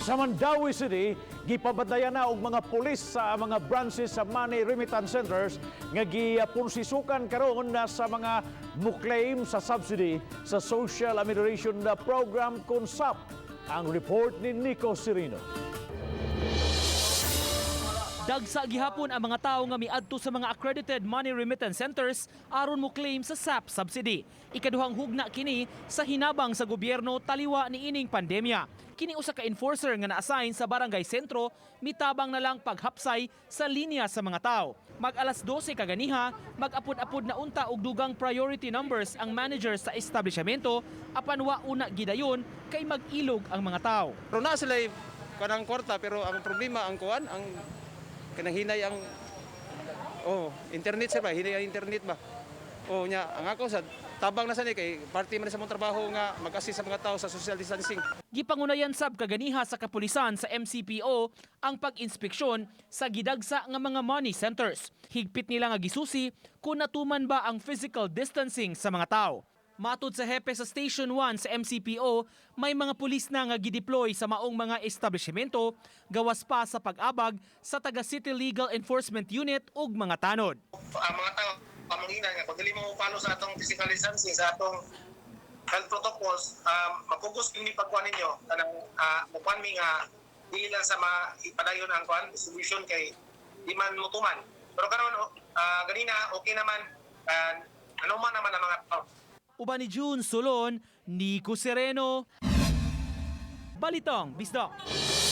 Sa Mandaue City, gipabadayan na og mga pulis sa mga branches sa money remittance centers nga gipunsisukan karon na sa mga muklaim sa subsidy sa Social Amelioration Program kun SAP. Ang report ni Nico Cirino. Dagsa gihapon ang mga tawo nga miadto sa mga accredited money remittance centers aron mo claim sa SAP subsidy. Ikaduhang hugna kini sa hinabang sa gobyerno taliwa ni ining pandemya. Kini usa ka enforcer nga na-assign sa barangay sentro mitabang na lang paghapsay sa linya sa mga tawo. Mag-alas 12 kaganiha, mag-apod-apod na unta og dugang priority numbers ang manager sa establishmento apan wa una gidayon kay mag-ilog ang mga tawo. Pero na sila kanang kwarta pero ang problema ang kuan ang kanang hinay ang internet ba hinay ang internet ba nya ang ako sa tabang na sa ni kay party man sa mong trabaho nga mag-assist sa mga tao sa social distancing. Gipangunayan sab kaganiha sa kapulisan sa MCPO ang pag-inspeksyon sa gidagsa nga mga money centers. Higpit nila nga gisusi kung natuman ba ang physical distancing sa mga tao. Matud sa hepe sa Station 1 sa MCPO, may mga pulis na nga gideploy sa maong mga establishmento, gawas pa sa pag-abag sa taga City Legal Enforcement Unit ug mga tanod. Ang mga tao, pamangina nga, kung dili mo follow sa atong physical distancing, sa atong health protocols, mapugos yung ipagkuhan ninyo, kanang mukhan mi nga, dili lang sa ipadayon ang kuhan, distribution kay di man mutuman. Pero karon ganina, okay naman, ano man naman ang mga tao. Uban ni June Solon, Nico Sereno, Balitang Bisdak.